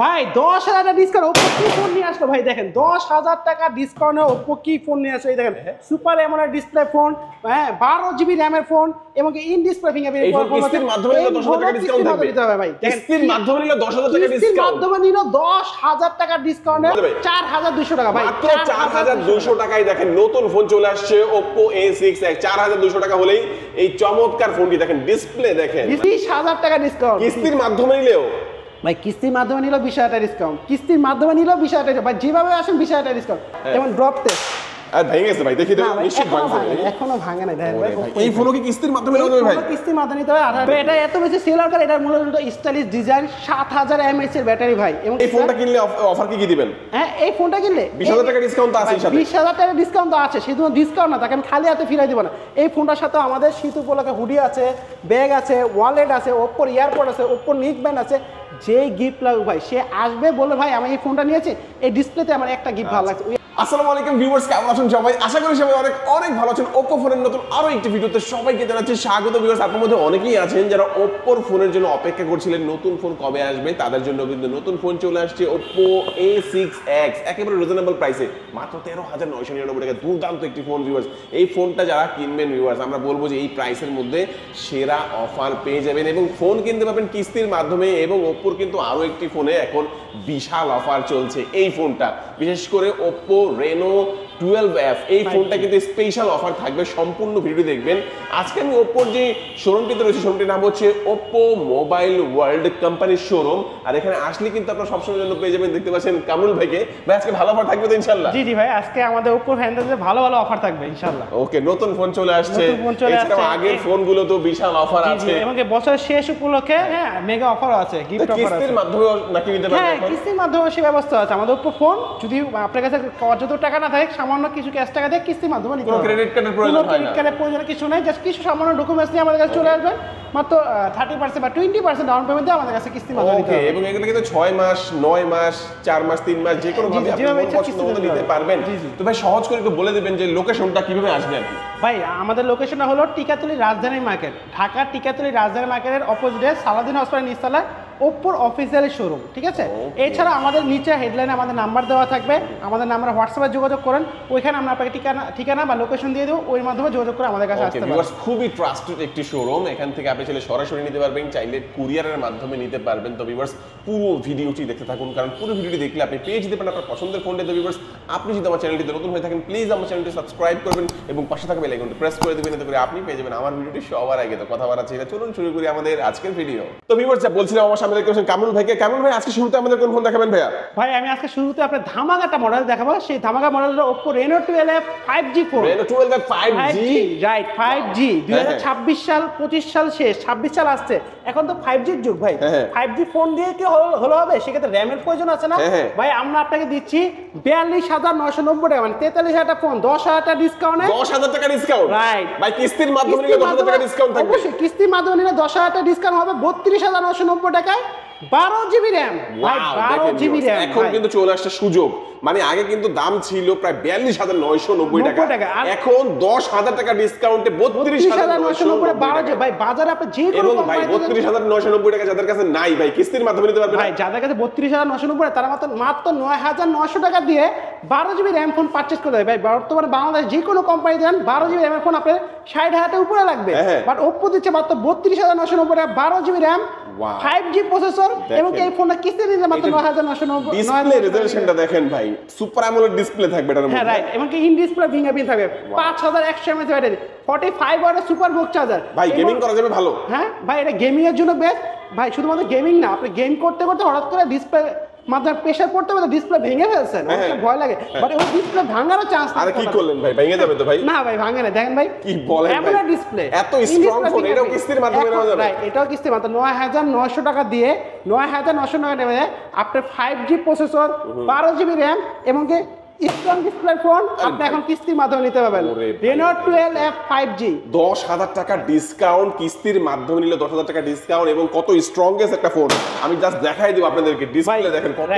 ভাই 10,000 টাকা discount Oppo কি ফোন নিয়ে আসলো ভাই দেখেন 10,000 টাকা ডিসকাউন্টে ওপো কি ফোন নিয়ে আসলো এই দেখেন সুপার অ্যামোলেড ডিসপ্লে ফোন হ্যাঁ 12 জিবি র‍্যামের ফোন এবং ইন ডিসপ্লে ফিঙ্গারপ্রিন্ট কিস্তির মাধ্যমে নিলে 10,000 টাকা ডিসকাউন্ট থাকবে ভাই কিস্তির মাধ্যমে নিলে 10,000 টাকা ডিসকাউন্ট কিস্তির মাধ্যমে নিলে 10,000 টাকা ডিসকাউন্টে 4,200 টাকা ভাই মাত্র 4,200 টাকায় দেখেন নতুন ফোন চলে আসছে Oppo A6X 4,200 টাকা হলেই এই চমৎকার ফোনটি দেখেন ডিসপ্লে দেখেন 20,000 টাকা ডিসকাউন্ট কিস্তির মাধ্যমে নিলেও ভাই কিস্তির মাধ্যমে নিলেও 20,000 টাকা ডিসকাউন্ট কিস্তির মাধ্যমে নিলেও 20,000 টাকা ভাই যেভাবে আসেন 20,000 টাকা ডিসকাউন্ট যেমন ড্রপ টেস্ট আর ভেঙে গেছে ভাই দেখি তো নিশ্চিত ভাঙছে এখনো ভাঙে নাই ভাই এই ফোনও কি কিস্তির মাধ্যমে নিতে হবে ভাই কিস্তির মাধ্যমে নিতে হবে এটা এত বেশি সেলার করে এটার মূলত স্টাইলিশ ডিজাইন 7000 mAh এর ব্যাটারি ভাই এবং এই ফোনটা কিনলে অফার কি দিবেন হ্যাঁ এই ফোনটা কিনলে 20,000 টাকা ডিসকাউন্ট তো আছে সাথে 20,000 টাকা ডিসকাউন্ট তো আছে শুধু ডিসকাউন্ট না তাকে আমি খালি হাতে ফিরাই দিব না এই ফোনটার সাথে আমাদের শীত উপলক্ষে হুডি আছে ব্যাগ আছে ওয়ালেট আছে Oppo এয়ারপড আছে Oppo নিক ব্যান্ড আছে যেই গিফট লাগবে ভাই সে আসবে বলে ভাই আমি এই ফোনটা নিয়েছি এই ডিসপ্লেতে আমার একটা গিফট ভালো লাগছে আসসালামু আলাইকুম ভিউয়ার্স কেমন আছেন সবাই আশা করি সবাই অনেক অনেক ভালো আছেন Oppo ফোনের নতুন আরো একটি ভিডিওতে সবাইকে জানাচ্ছি স্বাগত ভিউয়ার্স আপনাদের মধ্যে অনেকেই আছেন যারা Oppo ফোনের জন্য অপেক্ষা করছিলেন নতুন ফোন কবে আসবে তাদের জন্য কিন্তু নতুন ফোন চলে আসছে Oppo A6X একেবারে রিজনেবল প্রাইসে মাত্র 13,999 টাকা দুর্দান্ত একটি ফোন ভিউয়ার্স এই ফোনটা যারা কিনবেন ভিউয়ার্স আমরা বলবো যে এই প্রাইসের মধ্যে সেরা অফার পেয়ে যাবেন এবং ফোন কিনতে পারবেন কিস্তির মাধ্যমে এবং Oppo কিন্তু আরো একটি ফোনে এখন বিশাল অফার চলছে এই ফোনটা বিশেষ করে Oppo Reno 12F এই ফোনটা কিন্তু স্পেশাল অফার থাকবে সম্পূর্ণ ভিডিও দেখবেন আজকে আমি Oppo যে শোরুমটিতে রয়েছে শোরুমটির নাম হচ্ছে Oppo মোবাইল ওয়ার্ল্ড কোম্পানির শোরুম আর এখানে আসলে কিন্তু আপনারা সবসময়ের জন্য পেয়ে যাবেন দেখতে পাচ্ছেন কামরুল ভাইকে ভাই আজকে ভালো অফার থাকবে তো ইনশাআল্লাহ জি ভাই আজকে আমাদের Oppo ফ্যানদের ভালো ভালো অফার থাকবে ইনশাআল্লাহ ওকে নতুন ফোন চলে আসছে এছাড়াও আগের ফোনগুলো তো বিশাল অফার আছে এবং বছরের শেষ উপলক্ষে হ্যাঁ মেগা অফারও আছে গিফট অফার আছে কিস্তির মাধ্যমে নাকি নিতে পারবেন হ্যাঁ কিস্তির মাধ্যমে সেই ব্যবস্থা আছে আমাদের Oppo ফোন যদি আপনার কাছে যত টাকা না থাকে সামান্য কিছু ক্যাশ টাকা দিয়ে কিস্তির মাধ্যমে নিতে কোনো ক্রেডিট কার্ডের প্রয়োজন হয় না ক্রেডিট কার্ডের প্রয়োজন কিছু নাই জাস্ট কিছু সামান্য ডকুমেন্টস নিয়ে আমাদের কাছে চলে আসবেন মাত্র 30% বা 20% ডাউন পেমেন্ট দিয়ে আমাদের কাছে কিস্তির মাধ্যমে নিতে ওকে এবং এগুলো কিন্তু 6 মাস 9 মাস 4 মাস 3 মাস যে কোনো ভাবে আপনি পছন্দ মতো নিতে পারবেন তো ভাই সহজ করে একটু বলে দিবেন যে লোকেশনটা কিভাবে আসবে আর কি ভাই আমাদের লোকেশনটা হলো টিকাতলী রাজধানী মার্কেট ঢাকা টিকাতলী রাজধানী মার্কেটের অপোজিটে সালাউদ্দিন হসপিটাল নিচতলা Oppo অফিসিয়াল শোরুম ঠিক আছে এছাড়া আমাদের নিচে হেডলাইনে আমাদের নাম্বার দেওয়া থাকবে আমাদের নাম্বারে হোয়াটসঅ্যাপে যোগাযোগ করেন ওইখানে আমরা আপনাকে ঠিকানা বা লোকেশন দিয়ে দেবো ওই মাধ্যমে যোগাযোগ করে আমাদের কাছে আসতে পারেন খুবই ট্রাস্টেড একটি শোরুম এখান থেকে আপনি চাইলে সরাসরি নিতে পারবেন চাইলে কুরিয়ারের মাধ্যমে নিতে পারবেন তো ভিউয়ার্স পুরো ভিডিওটি দেখতে থাকুন কারণ পুরো ভিডিওটি দেখলে আপনি পেয়ে যেতে পারেন আপনার পছন্দের ফোনটি তো ভিউয়ার্স আপনি যদি আমার চ্যানেলটিতে নতুন হয়ে থাকেন প্লিজ আমার চ্যানেলটি সাবস্ক্রাইব করবেন এবং পাশে থাকা বেল আইকনটি প্রেস করে দিবেন এতে করে আপনি পেয়ে যাবেন আমার ভিডিওটি সবার আগে তো কথা বলা ছিল চলুন শুরু করি আমাদের আজকের ভিডিও তো ভিউয়ার্স যা বলছিলাম আমার সামনে দেখতে পাচ্ছেন কামরুল ভাইকে কামরুল ভাই আজকে শুরুতে আমাদের কোন ফোন দেখাবেন ভাইয়া ভাই আমি আজকে শুরুতে আপনাদের ধামাকাটা মডেল দেখাবো সেই ধামাকা মডেল হলো Oppo Reno 12F 5G phone Reno 12F 5G right 5G 2026 সাল 25 সাল শেষ 26 সাল আসছে এখন তো 5G এর যুগ ভাই 5G ফোন দিয়ে কি হলো হবে সেক্ষেত্রে র‍্যামের প্রয়োজন আছে না ভাই আমরা আপনাকে দিচ্ছি 42,990 টাকা মানে 43,000 টাকা ফোন 10,000 টাকা ডিসকাউন্টে 10,000 টাকা ডিসকাউন্ট রাইট ভাই কিস্তির মাধ্যমে নিলে 10,000 টাকা ডিসকাউন্ট থাকবে অবশ্যই কিস্তির মাধ্যমে নিলে 10,000 টাকা ডিসকাউন্ট হবে 32,990 টাকায় 12 জিবি র‍্যাম ভাই 12 জিবি র‍্যাম এখন কিন্তু চলে আসছে সুযোগ মানে আগে কিন্তু দাম ছিল প্রায় 42,990 টাকা এখন 10,000 টাকা ডিসকাউন্টে 32,990 12 ভাই বাজারে আপনি যে কোনো ভাই 32,990 টাকা যাদের কাছে নাই ভাই কিস্তির মাধ্যমে নিতে পারবেন ভাই যাদের কাছে 32,990 তারা মাত্র 9,900 টাকা দিয়ে 12 জিবি র‍্যাম ফোন পারচেজ করে দেয় ভাই বর্তমানে বাংলাদেশ যে কোনো কোম্পানি দেন 12 জিবি র‍্যাম ফোন আপনার 60,000 টাকার উপরে লাগবে বাট Oppo দিচ্ছে মাত্র 32,990 টাকা 12 জিবি র‍্যাম 5G প্রসেসর এবং এই ফোনটা কিস্তিতে নিলে মাত্র 9,990 ডিসপ্লে রেজোলিউশনটা দেখেন ভাই সুপার অ্যামোলেড ডিসপ্লে থাকবে এটার মধ্যে হ্যাঁ রাইট এবং ইন ডিসপ্লে ফিঙ্গারপ্রিন্ট থাকবে 5,100 mAh ব্যাটারি 45 ওয়াটের সুপার বুক চার্জার ভাই গেমিং করা যাবে ভালো হ্যাঁ ভাই এটা গেমিং এর জন্য বেস্ট ভাই শুধুমাত্র গেমিং না আপনি গেম করতে করতে হঠাৎ করে ডিসপ্লে মাত্র প্রেসার পড়তে পড়তে ডিসপ্লে ভেঙে ফেলছেন ভয় লাগে বাট ওই ডিসপ্লে ভাঙারও চান্স আরে কি করলেন ভাই ভেঙে যাবে তো ভাই না ভাই ভাঙে না দেখেন ভাই কি বলেন ভাই অ্যামোলেড ডিসপ্লে এত স্ট্রং ফোন এটাও কিস্তির মাধ্যমে নেওয়া যাবে রাইট এটাও কিস্তির মাত্র 9,900 টাকা দিয়ে 9,900 টাকা নেবে আপনার 5G প্রসেসর 12 জিবি র‍্যাম এবং কি স্ট্রং ডিসপ্লে ফোন আপনি এখন কিস্তির মাধ্যমে নিতে পারবেন Reno 12F 5G 10,000 টাকা ডিসকাউন্ট কিস্তির মাধ্যমে নিলে 10,000 টাকা ডিসকাউন্ট এবং কত স্ট্রংগেস্ট একটা ফোন আমি জাস্ট দেখাই দেব আপনাদেরকে ডিসপ্লে দেখেন কত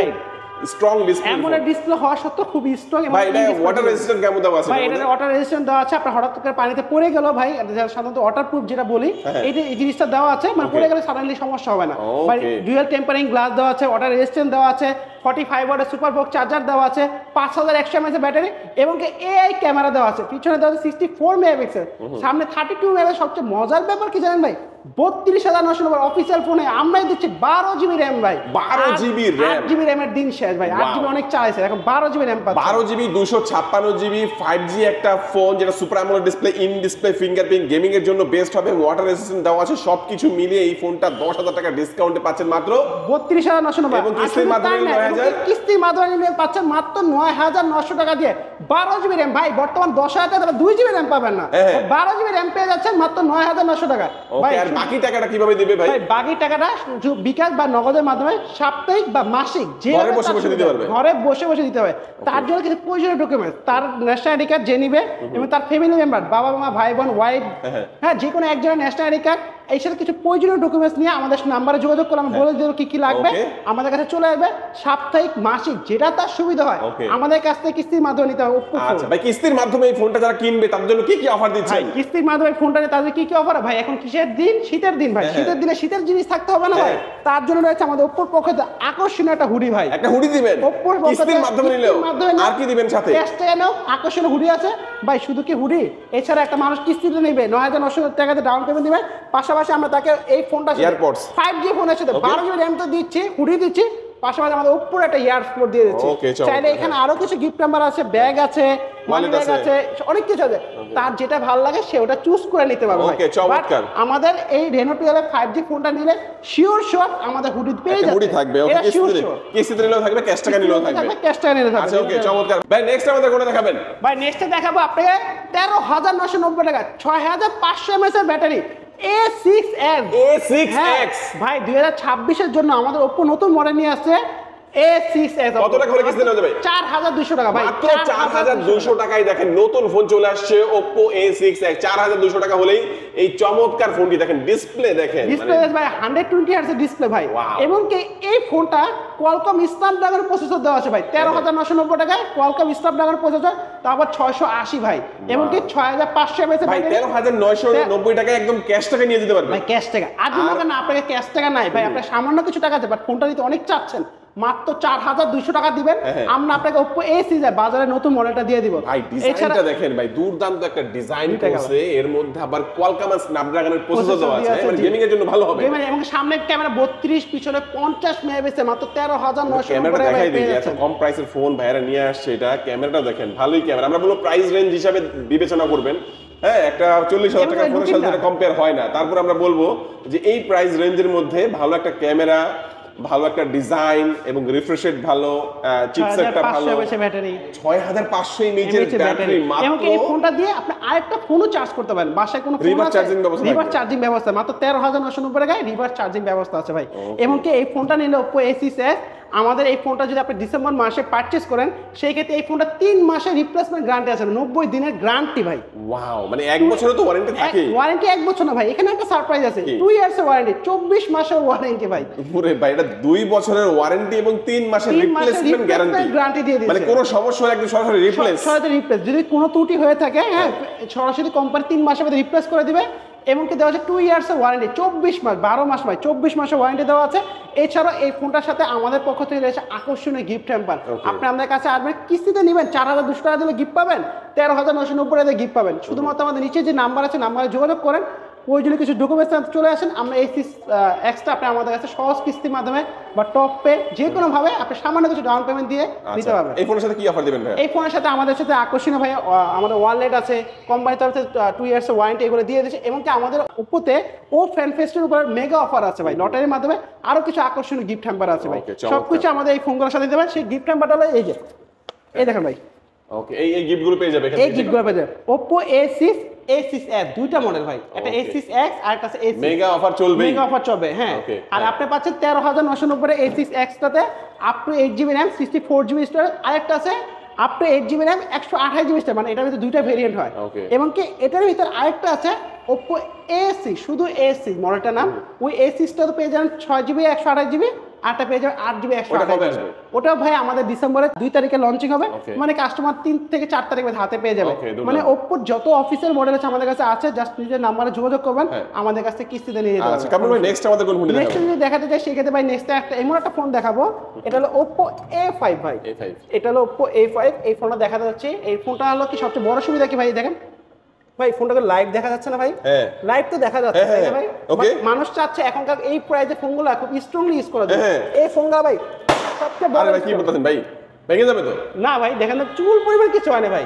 স্ট্রং ডিসপ্লে অ্যামোলেড ডিসপ্লে হওয়া সত্ত্বেও খুব স্ট্রং এবং ভাই এটা ওয়াটার রেজিস্ট্যান্ট কেমন দেওয়া আছে ভাই এটা ওয়াটার রেজিস্ট্যান্ট দেওয়া আছে, আপনার হঠাৎ করে পানিতে পড়ে গেল ভাই, সাধারণত ওয়াটারপ্রুফ যেটা বলি এই জিনিসটা দেওয়া আছে, মানে পড়ে গেলে সাডেনলি সমস্যা হবে না ভাই। ডুয়াল টেম্পারিং গ্লাস দেওয়া আছে, ওয়াটার রেজিস্ট্যান্ট দেওয়া আছে, 45 ওয়াটের সুপার বক্স চার্জার দেওয়া আছে, 5100 mAh ব্যাটারি এবং এআই ক্যামেরা দেওয়া আছে, পিছনে দেওয়া আছে 64 মেগাপিক্সেল, সামনে 32 মেগাপিক্সেল। সবচেয়ে মজার ব্যাপার কি জানেন ভাই, 32,990 অফিসিয়াল ফোনে আমরাই দিচ্ছি 12 জিবি র্যাম ভাই। 12 জিবি র্যাম, 8 জিবি র্যামের দিন শেষ ভাই, 8 জিবি অনেক চাইছে, এখন 12 জিবি র্যাম পাচ্ছেন। 12 জিবি 256 জিবি 5G একটা ফোন যেটা super AMOLED display, in display fingerprint, gaming এর জন্য বেস্ট হবে, ওয়াটার রেজিস্ট্যান্ট দেওয়া আছে, সবকিছু মিলিয়ে এই ফোনটা 10,000 টাকা ডিসকাউন্টে পাচ্ছেন মাত্র 32,990 এবং কিস্তির মাধ্যমে 9,000 কিস্তির মাধ্যমে নিলে পাচ্ছেন মাত্র 9,900 টাকা দিয়ে 12 জিবি র্যাম ভাই। বর্তমান 10,000 টাকা 2 জিবি র্যাম পাবেন না, 12 জিবি র্যাম পেয়ে যাচ্ছেন মাত্র 9,900 টাকা ভাই। আর বাকি টাকাটা কিভাবে দিবে ভাই? ভাই বাকি টাকাটা বিকাশ বা নগদের মাধ্যমে সাপ্তাহিক বা মাসিক যে ঘরে বসে বসে দিতে পারবে, ঘরে বসে বসে দিতে হবে। তার জন্য কিছু প্রয়োজনীয় ডকুমেন্টস, তার ন্যাশনাল আইডি কার্ড যে নিবে এবং তার ফ্যামিলি মেম্বার, বাবা মা ভাই বোন ওয়াইফ, হ্যাঁ যে কোনো একজনের ন্যাশনাল আইডি কার্ড, এই সাথে কিছু প্রয়োজনীয় ডকুমেন্টস নিয়ে আমাদের নাম্বারে যোগাযোগ করলে আমি বলে দেবো কি কি লাগবে, আমাদের কাছে চলে আসবে। সাপ্তাহিক মাসিক যেটা তার সুবিধা হয় আমাদের কাছ থেকে কিস্তির মাধ্যমে নিতে হবে। আচ্ছা ভাই, কিস্তির মাধ্যমে এই ফোনটা যারা কিনবে তাদের জন্য কি কি অফার দিচ্ছেন? কিস্তির মাধ্যমে ফোনটা নিয়ে তাদের কি কি অফার? ভাই এখন কিসের দিন? শীতের দিন ভাই, শীতের দিনে শীতের জিনিস থাকতে হবে না ভাই, তার জন্য রয়েছে আমাদের ওপ্পোর পক্ষে আকর্ষণীয় একটা হুডি ভাই। একটা হুডি দিবেন ওপ্পোর কিস্তির মাধ্যমে নিলেও, আর কি দিবেন সাথে? ক্যাশ টাকা নাও, আকর্ষণীয় হুডি আছে ভাই। শুধু কি হুডি, এছাড়া একটা মানুষ কিস্তিতে নেবে 9,900 টাকাতে ডাউন পেমেন্ট দিবে, পাশাপাশি আমরা তাকে এই ফোনটা এয়ারপডস 5G ফোনের সাথে 12 জিবি র্যাম তো দিচ্ছি, হুডি দিচ্ছি, পাশাপাশি আমাদের ওপ্পোর একটা ইয়ারফোন দিয়ে দিচ্ছি। চাইলে এখানে আরো কিছু গিফট নাম্বার আছে, ব্যাগ আছে, মানি ব্যাগ আছে, অনেক কিছু আছে, তার যেটা ভালো লাগে সে ওটা চুজ করে নিতে পারবে। ওকে চমৎকার। আমাদের এই Reno 12 5G ফোনটা নিলে শিওর শট আমাদের হুডি পেয়ে যাবে, হুডি থাকবে। ওকে কিস্তিতে নিলেও থাকবে, ক্যাশ টাকা নিলেও থাকবে, ক্যাশ টাকা নিলেও থাকবে। আচ্ছা ওকে চমৎকার ভাই। নেক্সট আমাদের কোনটা দেখাবেন? ভাই নেক্সটে দেখাবো আপনাকে 13,990 টাকা 6,500 mAh এর ব্যাটারি A6X ভাই। 2026 এর জন্য আমাদের ওপ্পো নতুন মডেল নিয়ে আসছে A6X। কত টাকা হলে কিস্তি নেওয়া যাবে? 4,200 টাকা ভাই, মাত্র 4,200 টাকায় দেখেন নতুন ফোন চলে আসছে ওপ্পো A6X। 4,200 টাকা হলেই এই চমৎকার ফোনটি দেখেন, ডিসপ্লে দেখেন, ডিসপ্লে ভাই 120 হার্টজ ডিসপ্লে ভাই, এবং কি এই ফোনটা কোয়ালকম স্ন্যাপড্রাগন প্রসেসর দেওয়া আছে ভাই। 13,990 টাকায় কোয়ালকম স্ন্যাপড্রাগন প্রসেসর, তারপর 680 ভাই, এবং কি 6,500 mAh ভাই। 13,990 টাকায় একদম ক্যাশ টাকা নিয়ে যেতে পারবেন ভাই, ক্যাশ টাকা। আর না আপনাকে ক্যাশ টাকা নাই ভাই, আপনার সামান্য কিছু টাকা আছে, বাট ফোনটা নিতে অনেক চাচ্ছেন, মাত্র 4,200 টাকা দিবেন, আমরা আপনাকে ওপ্পো A6 বাজারে নতুন মডেলটা দিয়ে দিব ভাই। ডিজাইনটা দেখেন ভাই, দুর্দান্ত একটা ডিজাইন করেছে, এর মধ্যে আবার কোয়ালকম স্ন্যাপড্রাগনের প্রসেসর দেওয়া আছে, মানে গেমিং এর জন্য ভালো হবে। এবং সামনে ক্যামেরা 32, পিছনে 50 মেগাপিক্সেল, মাত্র 13,990 টাকা দেখাই দিই। এত কম প্রাইসের ফোন ভাইরা নিয়ে আসছে, এটা ক্যামেরাটা দেখেন, ভালোই ক্যামেরা। আমরা বলবো প্রাইস রেঞ্জ হিসাবে বিবেচনা করবেন, হ্যাঁ একটা 40,000 টাকা ফোনের সাথে কম্পেয়ার হয় না। তারপর আমরা বলবো যে এই প্রাইস রেঞ্জের মধ্যে ভালো একটা ক্যামেরা, ভালো একটা ডিজাইন এবং রিফ্রেশ রেট ভালো, চিপসেটটা ভালো, 6,500 mAh ব্যাটারি মাত্র। এবং এই ফোনটা দিয়ে আপনি আরেকটা ফোনও চার্জ করতে পারেন, বাসায় কোনো রিভার্স চার্জিং ব্যবস্থা, রিভার্স চার্জিং ব্যবস্থা মাত্র 13,990 টাকায় রিভার্স চার্জিং ব্যবস্থা আছে ভাই। এবং কি এই ফোনটা নিলে ওপ্পো A6X, আমাদের এই ফোনটা যদি আপনি ডিসেম্বর মাসে পারচেজ করেন, সেই ক্ষেত্রে এই ফোনটা 3 মাসের রিপ্লেসমেন্ট গ্যারান্টি আছে, 90 দিনের গ্যারান্টি ভাই। ওয়াও, মানে 1 বছরের তো ওয়ারেন্টি থাকে। ওয়ারেন্টি 1 বছর না ভাই, এখানে একটা সারপ্রাইজ আছে, 2 ইয়ার্সের ওয়ারেন্টি, 24 মাসের ওয়ারেন্টি ভাই। পুরো ভাই এটা 2 বছরের ওয়ারেন্টি এবং 3 মাসের রিপ্লেসমেন্ট গ্যারান্টি দিয়ে দিয়েছে, মানে কোনো সমস্যা হলে একদম সরাসরি রিপ্লেস, যদি কোনো ত্রুটি হয়ে থাকে, হ্যাঁ সরাসরি কোম্পানি 3 মাসের মধ্যে রিপ্লেস করে দিবে। এমনকি দেওয়া আছে 2 ইয়ার্সের ওয়ারেন্টি, 24 মাস 12 মাস ভাই, 24 মাসের ওয়ারেন্টি দেওয়া আছে। এছাড়াও এই ফোনটার সাথে আমাদের পক্ষ থেকে রয়েছে আকর্ষণীয় গিফট হ্যাম্পার। আপনি আমাদের কাছে আসবেন, কিস্তিতে নেবেন, 4,200 টাকা দিলে গিফট পাবেন, 13,990 টাকা দিয়ে গিফট পাবেন। শুধুমাত্র আমাদের নিচে যে নাম্বার আছে, নাম্বারে যোগাযোগ করেন, প্রয়োজনীয় কিছু ডকুমেন্টস চলে আসেন, আমরা A6X আপনি আমাদের কাছে সহজ কিস্তির মাধ্যমে বা টপ পে যে কোনো ভাবে আপনি সামান্য কিছু ডাউন পেমেন্ট দিয়ে দিতে পারবেন। এই ফোনের সাথে কি অফার দিবেন ভাই? এই ফোনের সাথে আমাদের সাথে আকর্ষণীয় ভাই আমাদের ওয়ালেট আছে, কোম্পানির তরফ থেকে 2 ইয়ার্সের ওয়ারেন্টি এগুলো দিয়ে দিচ্ছে, এবং কি আমাদের ওপ্পোতে ও ফ্যান ফেস্টের উপর মেগা অফার আছে ভাই, লটারির মাধ্যমে আরো কিছু আকর্ষণীয় গিফট হ্যাম্পার আছে ভাই। সবকিছু আমাদের এই ফোনগুলোর সাথে দিতে পারেন। সেই গিফট হ্যাম্পারটা হলো এই যে, এই দেখেন ভাই, ওকে এই গিফটগুলো পেয়ে যাবে এখানে, এই গিফটগুলো পেয়ে যাবে। ওপ্পো A6X দুইটা মডেল ভাই, একটা A6X আর একটা A6 মেগা অফার চলবে, মেগা অফার চলবে, হ্যাঁ। আর আপনি পাচ্ছেন 13,990 A6X টাতে up to 8GB RAM 64GB storage, আরেকটা আছে up to 8GB RAM 128GB storage, মানে এটার ভিতরে দুইটা ভেরিয়েন্ট হয়। এবং কি এটার ভিতরে আরেকটা আছে ওপ্পো A6, শুধু A6 মডেলটার নাম, ওই A6 টা তো পেয়ে যাবেন 6GB 128GB, আরটা পেয়ে যাবে 8GB ওটা কবে আসবে? ওটা ভাই আমাদের ডিসেম্বরের 2 তারিখে লঞ্চিং হবে, মানে কাস্টমার 3 থেকে 4 তারিখ হাতে পেয়ে যাবে। মানে Oppo যত অফিসিয়াল মডেল আছে আমাদের কাছে আছে, জাস্ট নিজের নাম্বারে যোগাযোগ করবেন, আমাদের কাছে কিস্তিতে নিয়ে যেতে পারবেন। আচ্ছা কামরুল ভাই নেক্সট আমাদের কোন ফোন দেখাবেন? নেক্সট যদি দেখাতে চাই সেক্ষেত্রে ভাই নেক্সট এমন একটা ফোন দেখাবো, এটা হলো Oppo A5 ভাই। এটা হলো Oppo A5, এই ফোনটা দেখাতে যাচ্ছি। এই ফোনটা হলো কি সবচেয়ে বড় সুবিধা কি ভাই, দেখেন ভাই ফোনটাকে লাইভ দেখা যাচ্ছে না ভাই? লাইভ তো দেখা যাচ্ছে তাই না ভাই? মানুষ চাচ্ছে এখনকার এই প্রাইসে ফোনগুলো খুব স্ট্রংলি ইউজ করা যায়। এই ফোনগুলো ভাই সবচেয়ে বড়। আরে ভাই কি বলতেছেন ভাই, ভেঙে যাবে তো? না ভাই দেখেন তো চুল পরিমাণ কিছু হয় না ভাই।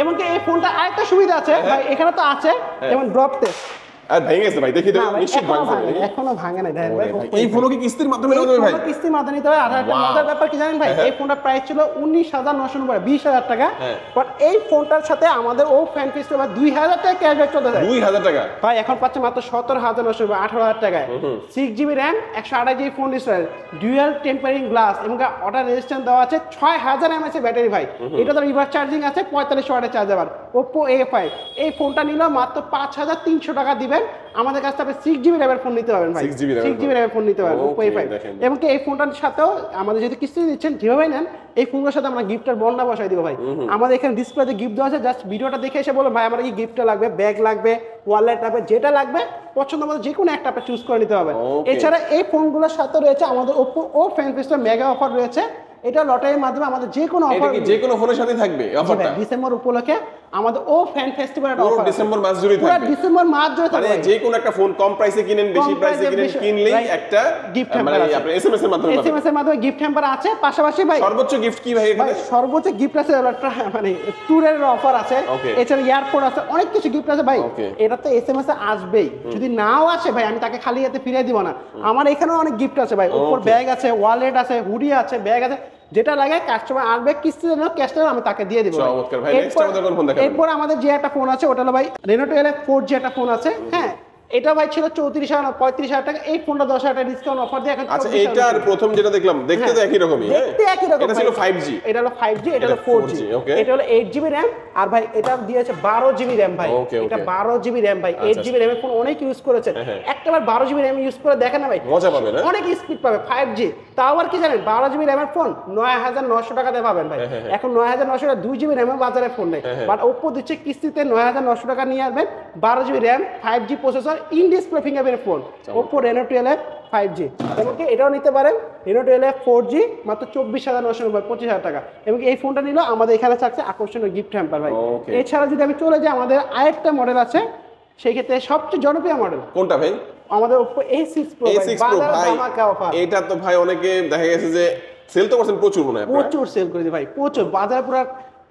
এমনকি এই ফোনটা আরেকটা সুবিধা আছে ভাই, এখানে তো আছে যেমন ড্রপ টেস্ট। আর ভেঙে গেছে ভাই, দেখি তো নিশ্চিত ভাঙছে। এখনো ভাঙে নাই দেখেন ভাই। এই ফোনও কি কিস্তির মাধ্যমে নেওয়া যাবে ভাই? কিস্তির মাধ্যমে নিতে হবে। আর একটা মজার ব্যাপার কি জানেন ভাই, এই ফোনটার প্রাইস ছিল 19,990, 20,000 টাকা। বাট এই ফোনটার সাথে আমাদের ও ফ্যান ফিস্ট 2,000 টাকা ক্যাশব্যাক চলে যায়। 2,000 টাকা ভাই এখন পাচ্ছে মাত্র 17,990, 18,000 টাকায়। 6GB RAM, 128GB phone display, dual tampering glass এবং ওয়াটার রেজিস্ট্যান্স দেওয়া আছে, 6,000 mAh এর ব্যাটারি ভাই। এটা তো রিভার্স চার্জিং আছে, 45 ওয়াটের চার্জ আবার। Oppo A5 এই ফোনটা নিলে মাত্র 5,300 টাকা দিবেন, আমাদের কাছে আপনি 6GB RAM এর ফোন নিতে পারবেন ভাই। 6GB RAM এর ফোন নিতে পারবেন Oppo A5। এবং এই ফোনটার সাথেও আমাদের যদি কিস্তি দিচ্ছেন যেভাবে নেন, এই ফোনের সাথে আমরা গিফটের বন্ডা বসাই দিব ভাই। আমাদের এখানে ডিসপ্লেতে গিফট দেওয়া আছে, জাস্ট ভিডিওটা দেখে এসে বলুন ভাই আমার কি গিফটটা লাগবে, ব্যাগ লাগবে, ওয়ালেট লাগবে, যেটা লাগবে পছন্দ মতো যে কোনো একটা আপনি চুজ করে নিতে হবে। এছাড়া এই ফোনগুলোর সাথে রয়েছে আমাদের Oppo ও ফ্যান ফেস্টের মেগা অফার রয়েছে। এটা লটারির মাধ্যমে আমাদের যে কোনো অফার, যে কোনো ফোনের সাথে থাকবে অফারটা ডিসেম্বর উপলক্ষে আমাদের ও ফ্যান ফেস্টিভ্যালের অফার ডিসেম্বর মাস জুড়ে থাকবে। পুরো ডিসেম্বর মাস জুড়ে থাকবে। মানে যে কোনো একটা ফোন কম প্রাইসে কিনেন, বেশি প্রাইসে কিনেন, কিনলেই একটা গিফট মানে আপনি এসএমএস এর মাধ্যমে এসএমএস এর মাধ্যমে গিফট হ্যাম্পার আছে। পাশাপাশি ভাই সর্বোচ্চ গিফট কি ভাই এখানে? সর্বোচ্চ গিফট আছে মানে ট্যুরের অফার আছে, এছাড়া এয়ারপোর্ট আছে, অনেক কিছু গিফট আছে ভাই। এটা তো এসএমএস এ আসবেই, যদি নাও আসে ভাই আমি তাকে খালি হাতে ফিরিয়ে দিব না। আমার এখানেও অনেক গিফট আছে ভাই, উপর ব্যাগ আছে, ওয়ালেট আছে, হুডি আছে, ব্যাগ আছে, যেটা লাগে কাস্টমার আসবে কিস্তিতে নাও, ক্যাশটা আমি তাকে দিয়ে দিব। চমৎকার ভাই। নেক্সট আমাদের কোন ফোন দেখাবেন? এরপর আমাদের যে একটা ফোন আছে ওটা হলো ভাই Reno 12 4G একটা ফোন আছে। হ্যাঁ এটা ভাই ছিল 34,000 35,000 টাকা, এই ফোনটা 10,000 টাকা ডিসকাউন্ট অফার দিয়ে এখন। আচ্ছা এইটার প্রথম যেটা দেখলাম দেখতে তো একই রকমই, দেখতে একই রকম। এটা ছিল 5G, এটা হলো 5G, এটা হলো 4G, এটা হলো 8GB RAM, আর ভাই এটা দিয়েছে 12GB RAM ভাই। এটা 12GB RAM ভাই, 8GB RAM এর ফোন অনেক ইউজ করেছেন, একটাবার 12GB RAM ইউজ করে দেখেন না ভাই, মজা পাবেন, অনেক স্পিড পাবে 5G। তাও আবার কি জানেন 12GB RAM এর ফোন 9,900 টাকা দিয়ে পাবেন ভাই। এখন 9,900 টাকা 2GB RAM এর বাজারে ফোন নেই, বাট Oppo দিচ্ছে কিস্তিতে 9,900 টাকা নিয়ে আসবেন, 12GB RAM, 5G processor, in display fingerprint phone Oppo Reno 12 5G। এবং এটাও নিতে পারেন Reno 12 4G মাত্র 24,990, 25,000 টাকা। এবং এই ফোনটা নিলো আমাদের এখানে থাকছে আকর্ষণীয় গিফট হ্যাম্পার ভাই। এছাড়া যদি আমি চলে যাই আমাদের আরেকটা মডেল আছে, সেই ক্ষেত্রে সবচেয়ে জনপ্রিয় মডেল কোনটা ভাই? আমাদের Oppo A6 Pro ভাই। এটা তো ভাই অনেকে দেখা গেছে যে সেল তো করছেন প্রচুর, মনে হয় প্রচুর সেল করে দিই ভাই, প্রচুর বাজার পুরো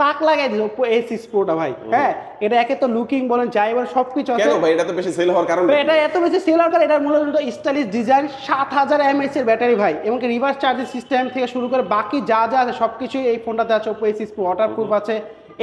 তাক লাগাই দিল Oppo A6 Proটা ভাই। হ্যাঁ এটা একে তো লুকিং বলেন যাই বলেন সবকিছু আছে। কেন ভাই এটা তো বেশি সেল হওয়ার কারণ? এটা এত বেশি সেল হওয়ার কারণ এটার মূলত স্টাইলিশ ডিজাইন, 7,000 mAh এর ব্যাটারি ভাই, এবং রিভার্স চার্জিং সিস্টেম থেকে শুরু করে বাকি যা যা আছে সবকিছুই এই ফোনটাতে আছে। Oppo A6 Pro ওয়াটারপ্রুফ আছে,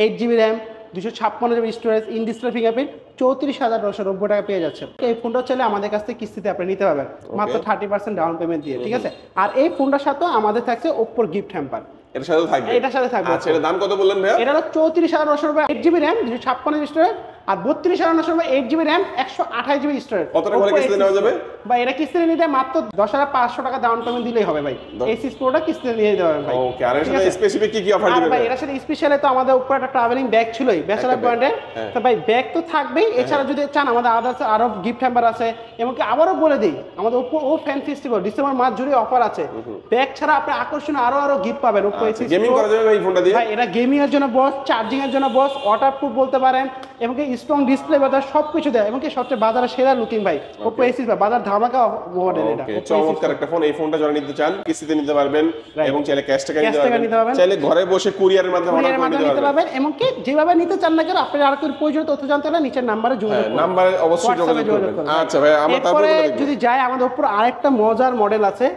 8GB RAM, 256GB storage, in display fingerprint, 34,990 টাকা পেয়ে যাচ্ছে। এই ফোনটা চাইলে আমাদের কাছ থেকে কিস্তিতে আপনি নিতে পারবেন মাত্র 30% ডাউন পেমেন্ট দিয়ে, ঠিক আছে? আর এই ফোনটার সাথে আমাদের থাকছে Oppo গিফট হ্যাম্পার, এর সাথে থাকবে। এটার সাথে থাকবে। আচ্ছা এর দাম কত বললেন ভাই? এটা হলো 34,990, 8GB RAM, 256GB স্টোরেজ, আর 32,990, 8GB RAM, 128GB স্টোরেজ। কত টাকা হলে কিস্তিতে নেওয়া যাবে ভাই? এটা কিস্তিতে নিতে মাত্র 10,500 টাকা ডাউন পেমেন্ট দিলেই হবে ভাই। A6 Proটা কিস্তিতে নিয়ে দিতে পারবেন ভাই। ওকে। আর এর সাথে স্পেসিফিক কি কি অফার দিবেন ভাই? এর সাথে স্পেশালি তো আমাদের উপরে একটা ট্রাভেলিং ব্যাগ ছিলই ব্যাচেলর পয়েন্টে, তো ভাই ব্যাগ তো থাকবেই। এছাড়া যদি চান আমাদের আদার্স আরো গিফট হ্যাম্পার আছে। এমনকি আবারও বলে দিই আমাদের Oppo ও ফ্যান ফেস্টিভ্যাল ডিসেম্বর মাস জুড়ে অফার আছে। ব্যাগ ছাড়া আপনি আকর্ষণীয় আরো গিফট পাবেন Oppo A6 গেমিং করা যাবে ভাই ফোনটা দিয়ে? ভাই এটা গেমিং এর জন্য বস, চার্জিং এর জন্য বস, ওয়াটারপ্রুফ বলতে পারেন, এবং কি স্ট্রং ডিসপ্লে বাজার সবকিছু দেয়, এবং কি সবচেয়ে বাজারে সেরা লুকিং ভাই Oppo A6 বাজার ধামাকা মডেল। এটা চমৎকার একটা ফোন। এই ফোনটা যারা নিতে চান কিস্তিতে নিতে পারবেন, এবং চাইলে ক্যাশ টাকা নিতে পারবেন, চাইলে ঘরে বসে কুরিয়ারের মাধ্যমে অর্ডার করে নিতে পারবেন। এবং কি যেভাবে নিতে চান না কেন আপনি আর কি প্রয়োজন তথ্য জানতে হলে নিচের নম্বরে যোগাযোগ করুন, নম্বরে অবশ্যই যোগাযোগ করবেন। আচ্ছা ভাই আমরা তারপরে যদি যাই আমাদের Oppo আরেকটা মজার মডেল আছে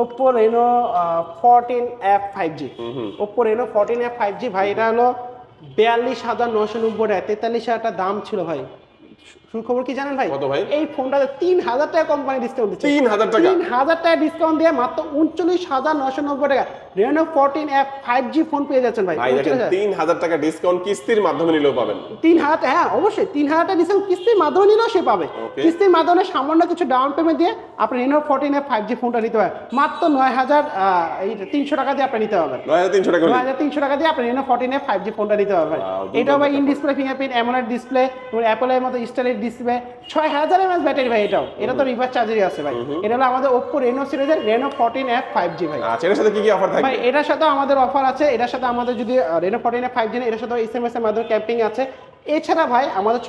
Oppo Reno 14F 5G। Oppo Reno 14F 5G ভাই এটা হলো 42,990 টাকা, 43,000 টাকা দাম ছিল ভাই। সুখবর কি জানেন ভাই? কত ভাই? এই ফোনটাতে 3000 টাকা কোম্পানি ডিসকাউন্ট দিচ্ছে। 3000 টাকা? 3000 টাকা ডিসকাউন্ট দিয়ে মাত্র 39,990 টাকা Reno 14F 5G ফোন পেয়ে যাচ্ছেন ভাই। ভাই দেখেন 3000 টাকা ডিসকাউন্ট কিস্তির মাধ্যমে নিলেও পাবেন। 3000, হ্যাঁ অবশ্যই 3000 টাকা ডিসকাউন্ট কিস্তির মাধ্যমে নিলেও সে পাবে। কিস্তির মাধ্যমে সামান্য কিছু ডাউন পেমেন্ট দিয়ে আপনি Reno 14F 5G ফোনটা নিতে পারবেন মাত্র 9300 টাকা দিয়ে আপনি নিতে পারবেন। 9300 টাকা? 9300 টাকা দিয়ে আপনি Reno 14F 5G ফোনটা নিতে পারবেন। এটা ভাই in display fingerprint AMOLED display এবং অ্যাপলের মতো স্টাইলিশ ডিসপ্লে, 6000 mAh ব্যাটারি ভাই। এটা তো রিভার্স চার্জারই আছে ভাই। এটা হলো আমাদের Oppo Reno সিরিজের Reno 14F 5G ভাই। আচ্ছা, এর সাথে কি কি অফার থাকবে ভাই? এটার সাথে আমাদের অফার আছে। এটার সাথে আমাদের যদি Reno 14F 5G এর সাথে SMS এর মাধ্যমে ক্যাম্পিং আছে। এছাড়া ভাই আমাদের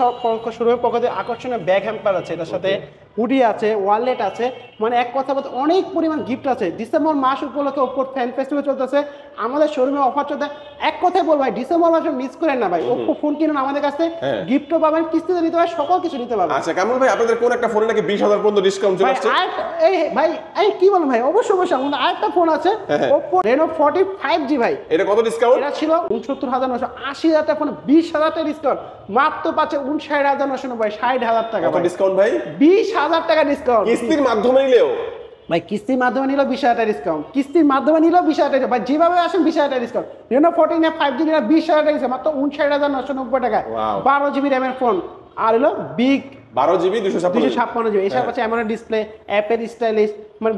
শোরুমের পক্ষ থেকে আকর্ষণীয় ব্যাগ হ্যাম্পার আছে, এটার সাথে হুডি আছে, ওয়ালেট আছে, মানে এক কথা বলতে অনেক পরিমাণ গিফট আছে। ডিসেম্বর মাস উপলক্ষে Oppo ফ্যান ফেস্টিভ্যাল চলতেছে, আমাদের শোরুমে অফার চলতে। এক কথায় বল ভাই, ডিসেম্বর মাসে মিস করেন না ভাই। Oppo ফোন কিনুন আমাদের কাছে, গিফটও পাবেন, কিস্তিতে নিতে পারবেন, সকল কিছু নিতে পারবেন। আচ্ছা কামরুল ভাই, আপনাদের কোন একটা ফোনে নাকি 20000 পর্যন্ত ডিসকাউন্ট চলে আসছে? ভাই এই কি বলেন ভাই? অবশ্যই আমাদের আরেকটা ফোন আছে Oppo Reno 40 5G ভাই। এটা কত ডিসকাউন্ট? এটা ছিল 69,900, 80,000 টাকা ফোনে 20,000 টাকা ডিসকাউন্ট, মাত্র পাচ্ছে 59,990, 60,000 টাকা। কত ডিসকাউন্ট ভাই? 20,000 টাকা ডিসকাউন্ট কিস্তির মাধ্যমে নিলেও ভাই। কিস্তির মাধ্যমে নিলেও 20,000 টাকা ডিসকাউন্ট, কিস্তির মাধ্যমে নিলেও 20,000 টাকা ভাই। যেভাবে আসেন 20,000 টাকা ডিসকাউন্ট। Reno 14F 5G নিলে 20,000 টাকা ডিসকাউন্ট, মাত্র 59,990 টাকা। 12 GB র্যামের ফোন, আর হলো বিগ 12GB 256GB। এছাড়া পাচ্ছে অ্যামোলেড ডিসপ্লে, অ্যাপের স্টাইলিশ, মানে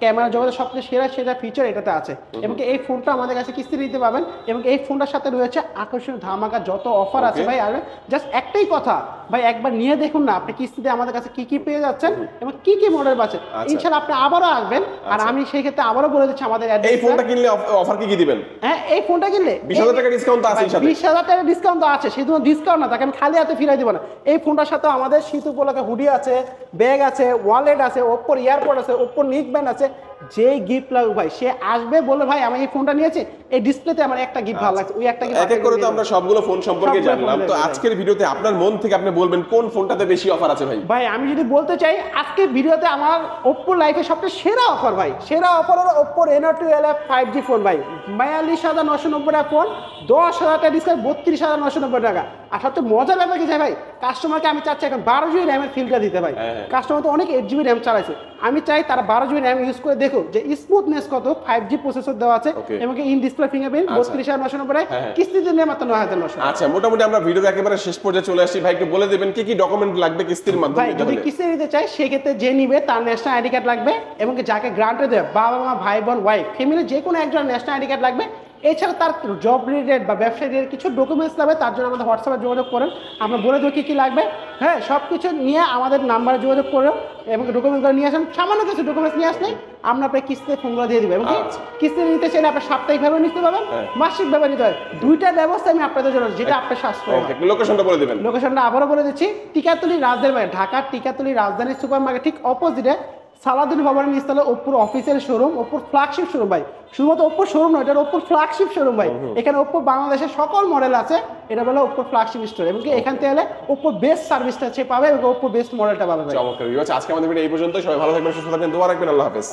ক্যামেরা জগতের সবচেয়ে সেরা ফিচার এটাতে আছে। এবং এই ফোনটা আমাদের কাছে কিস্তি নিতে পাবেন। এবং এই ফোনটার সাথে রয়েছে আকর্ষণীয় ধামাকা যত অফার আছে ভাই। আর জাস্ট একটাই কথা ভাই, একবার নিয়ে দেখুন না আপনি কিস্তিতে আমাদের কাছে কি কি পেয়ে যাচ্ছেন এবং কি কি মডেল পাচ্ছেন। ইনশাআল্লাহ আপনি আবারও আসবেন। আর আমি সেই ক্ষেত্রে আবারও বলে দিচ্ছি আমাদের এই ফোনটা কিনলে অফার কি কি দিবেন? হ্যাঁ, এই ফোনটা কিনলে 20,000 টাকা ডিসকাউন্ট তো আছে। 20,000 টাকা ডিসকাউন্ট তো আছে, শুধু ডিসকাউন্ট না, তাকে আমি খালি হাতে ফিরাই দিব না। এই ফোনটার সাথে আমাদের শীত উপলক্ষে হুডি আছে, ব্যাগ আছে, ওয়ালেট আছে, Oppo এয়ারপড আছে, Oppo নিক ব্যান্ড আছে। যেই গিফট লাগবে ভাই সে আসবে বলে ভাই আমি এই ফোনটা নিয়েছি, এই ডিসপ্লেতে আমার একটা গিফট ভালো লাগছে, ওই একটা গিফট। এক এক করে তো আমরা সবগুলো ফোন সম্পর্কে জানলাম। তো আজকের ভিডিওতে আপনার মন থেকে আপনি বলবেন কোন ফোনটাতে বেশি অফার আছে ভাই? ভাই আমি যদি বলতে চাই আজকের ভিডিওতে আমার Oppo লাইফে সবচেয়ে সেরা অফার ভাই, সেরা অফার হলো Oppo Reno 12F 5G phone ভাই। 42,990 টাকা ফোন, 10,000 টাকা ডিসকাউন্ট, 32,990 টাকা। আর সবচেয়ে মজার ব্যাপার কি ভাই, কাস্টমারকে আমি চাচ্ছি এখন 12GB র্যামের ফিলটা দিতে ভাই। কাস্টমার তো অনেক 8GB র্যাম চালাইছে, আমি চাই তারা 12GB র্যাম ইউজ করে দেখো যে স্মুথনেস কত। 5G প্রসেসর দেওয়া আছে এবং ইন ডিসপ্লে ফিঙ্গারপ্রিন্ট, 32,990 টাকা, কিস্তিতে নিয়ে মাত্র 9,900। আচ্ছা, মোটামুটি আমরা ভিডিওর একেবারে শেষ পর্যায়ে চলে আসছি ভাই, একটু বলে দেবেন কি কি ডকুমেন্ট লাগবে কিস্তির মাধ্যমে নিতে হলে? যদি কিস্তি নিতে চাই সেক্ষেত্রে যে নিবে তার ন্যাশনাল আইডি কার্ড লাগবে এবং যাকে গ্রান্টে দেবে বাবা মা ভাই বোন ওয়াইফ ফ্যামিলি যে কোনো একজন ন্যাশনাল আইডি কার্ড লাগবে। এছাড়া তার জব রিলেটেড বা ব্যবসা রিলেটেড কিছু ডকুমেন্টস লাগবে, তার জন্য আমাদের হোয়াটসঅ্যাপে যোগাযোগ করেন, আমরা বলে দেবো কী কী লাগবে। হ্যাঁ, সব কিছু নিয়ে আমাদের নাম্বারে যোগাযোগ করেন এবং ডকুমেন্টগুলো নিয়ে আসেন। সামান্য কিছু ডকুমেন্টস নিয়ে আসলে আমরা আপনার কিস্তিতে ফোনগুলো দিয়ে দেবো। এবং কিস্তি নিতে চাইলে আপনার সাপ্তাহিকভাবে নিতে পারবেন, মাসিকভাবে নিতে পারবেন। দুইটা ব্যবস্থা আমি আপনাদের জন্য, যেটা আপনার সাশ্রয়। লোকেশনটা বলে দেবেন। লোকেশনটা আবারও বলে দিচ্ছি, টিকাতলী রাজধানী, ঢাকার টিকাতলী রাজধানী সুপার মার্কেট ঠিক অপোজিটে সালাদিন ভবনের নিচতলা Oppo official showroom, Oppo flagship showroom ভাই। শুধুমাত্র Oppo শোরুম নয়, এটা Oppo ফ্ল্যাগশিপ শোরুম ভাই। এখানে Oppo বাংলাদেশের সকল মডেল আছে, এটা বলে Oppo ফ্ল্যাগশিপ স্টোর। এবং এখান থেকে এলে Oppo বেস্ট সার্ভিসটা পাবে এবং Oppo বেস্ট মডেলটা পাবে ভাই। চমৎকার। আজকে আমাদের ভিডিও এই পর্যন্ত। সবাই ভালো থাকবেন, সুস্থ থাকবেন, দোয়া রাখবেন। আল্লাহ হাফেজ।